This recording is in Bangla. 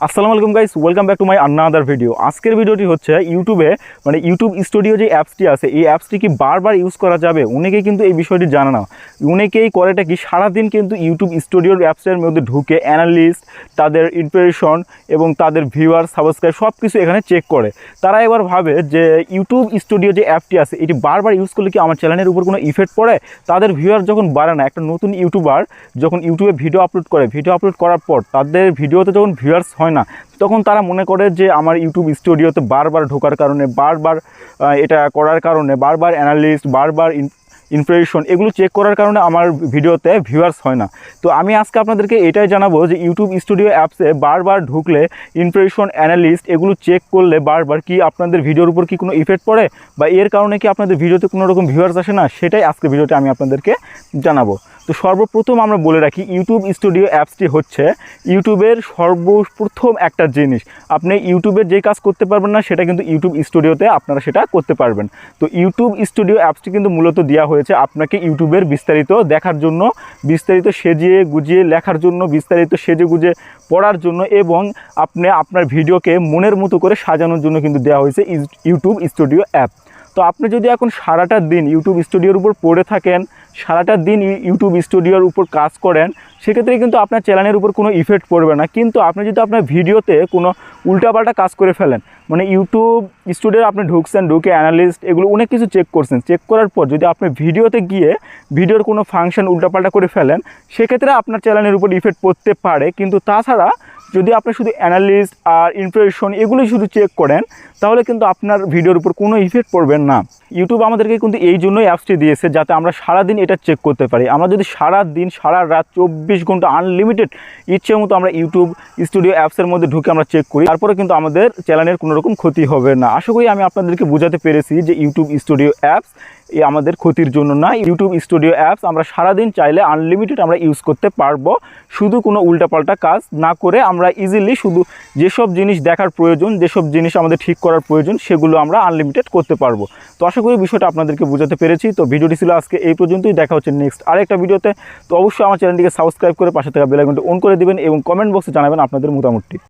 আসসালামু আলাইকুম guys, welcome back to my another video. আজকের ভিডিওটি হচ্ছে ইউটিউবে ইউটিউব স্টুডিও যে অ্যাপসটি আছে, এই অ্যাপসটি কি বারবার ইউজ করা যাবে? অনেকেই কিন্তু এই বিষয়টি জানে না। অনেকেই করেটা কি, সারাদিন কিন্তু ইউটিউব স্টুডিওর অ্যাপসের মধ্যে ঢুকে অ্যানালিস্ট, তাদের ইমপ্রেশন এবং তাদের ভিউয়ার, সাবস্ক্রাইব সব কিছু এখানে চেক করে। তারা এবার ভাবে যে ইউটিউব স্টুডিও যে অ্যাপটি আছে এটি বারবার ইউজ করলে কি আমার চ্যানেলের উপর কোনো ইফেক্ট পড়ে? তাদের ভিউয়ার যখন বাড়ে না, একটা নতুন ইউটিউবার যখন ইউটিউবে ভিডিও আপলোড করে, ভিডিও আপলোড করার পর তাদের ভিডিওতে যখন ভিউয়ার্স হয় না, তখন তারা মনে করে যে আমার ইউটিউব স্টুডিওতে বারবার ঢোকার কারণে, বারবার এটা করার কারণে, বারবার অ্যানালিস্ট, বারবার ইমপ্রেশন এগুলো চেক করার কারণে আমার ভিডিওতে ভিউয়ার্স হয় না। তো আমি আজকে আপনাদেরকে এটাই জানাবো যে ইউটিউব স্টুডিও অ্যাপসে বারবার ঢুকলে, ইমপ্রেশন, অ্যানালিস্ট এগুলো চেক করলে বারবার কি আপনাদের ভিডিওর উপর কি কোনো ইফেক্ট পড়ে, বা এর কারণে কি আপনাদের ভিডিওতে কোনো রকম ভিউয়ার্স আসে না, সেটাই আজকে ভিডিওতে আমি আপনাদেরকে জানাবো। তো সর্বপ্রথম আমরা বলে রাখি, ইউটিউব স্টুডিও অ্যাপসটি হচ্ছে ইউটিউবের সর্বপ্রথম একটা জিনিস। আপনি ইউটিউবে যে কাজ করতে পারবেন না, সেটা কিন্তু ইউটিউব স্টুডিওতে আপনারা সেটা করতে পারবেন। তো ইউটিউব স্টুডিও অ্যাপসটি কিন্তু মূলত দেওয়া হয়েছে আপনাকে ইউটিউবের বিস্তারিত দেখার জন্য, বিস্তারিত সেজিয়ে গুজিয়ে লেখার জন্য, বিস্তারিত সেজে গুজে পড়ার জন্য, এবং আপনি আপনার ভিডিওকে মনের মতো করে সাজানোর জন্য কিন্তু দেওয়া হয়েছে ইউটিউব স্টুডিও অ্যাপ। তো আপনি যদি এখন সারাটা দিন ইউটিউব স্টুডিওর উপর পড়ে থাকেন, সারাটা দিন ইউটিউব স্টুডিওর উপর কাজ করেন, সেক্ষেত্রে কিন্তু আপনার চ্যানেলের উপর কোনো ইফেক্ট পড়বে না। কিন্তু আপনি যদি আপনার ভিডিওতে কোনো উল্টাপাল্টা কাজ করে ফেলেন, ইউটিউব স্টুডিও আপনি ঢুকছেন, ঢুকে অ্যানালিস্ট এগুলো অনেক কিছু চেক করছেন, চেক করার পর যদি আপনি ভিডিওতে গিয়ে ভিডিওর কোনো ফাংশন উল্টাপাল্টা করে ফেলেন, সেক্ষেত্রে আপনার চ্যানেলের উপর ইফেক্ট পড়তে পারে। কিন্তু তাছাড়া যদি আপনি শুধু অ্যানালিস্ট আর ইমপ্রেশন এগুলোই শুধু চেক করেন, তাহলে কিন্তু আপনার ভিডিওর উপর কোনো ইফেক্ট পড়বে না। ইউটিউব আমাদেরকে কিন্তু এই জন্যই অ্যাপসটি দিয়েছে, যাতে আমরা সারাদিন এটা চেক করতে পারি। আমরা যদি সারা দিন, সারা রাত, 24 ঘন্টা আনলিমিটেড ইচ্ছে মতো আমরা ইউটিউব স্টুডিও অ্যাপসের মধ্যে ঢুকে আমরা চেক করি, তারপরে কিন্তু আমাদের চ্যানেলের কোনো রকম ক্ষতি হবে না। আশা করি আমি আপনাদেরকে বোঝাতে পেরেছি যে ইউটিউব স্টুডিও অ্যাপস আমাদের ক্ষতির জন্য না। ইউটিউব স্টুডিও অ্যাপস আমরা সারাদিন চাইলে আনলিমিটেড আমরা ইউজ করতে পারবো, শুধু কোনো উল্টাপাল্টা কাজ না করে আমরা ইজিলি শুধু যেসব জিনিস দেখার প্রয়োজন, যেসব জিনিস আমাদের ঠিক করার প্রয়োজন, সেগুলো আমরা আনলিমিটেড করতে পারবো। তো আশা করি বিষয়টা আপনাদেরকে বোঝাতে পেরেছি। তো ভিডিওটি ছিল আজকে এই পর্যন্তই, দেখা হচ্ছে নেক্সট আরেকটা ভিডিওতে। তো অবশ্যই আমার চ্যানেলটিকে সাবস্ক্রাইব করে পাশে থাকা বেল আইকনটি অন করে দিবেন এবং কমেন্ট বক্সে জানাবেন আপনাদের মতামতটি।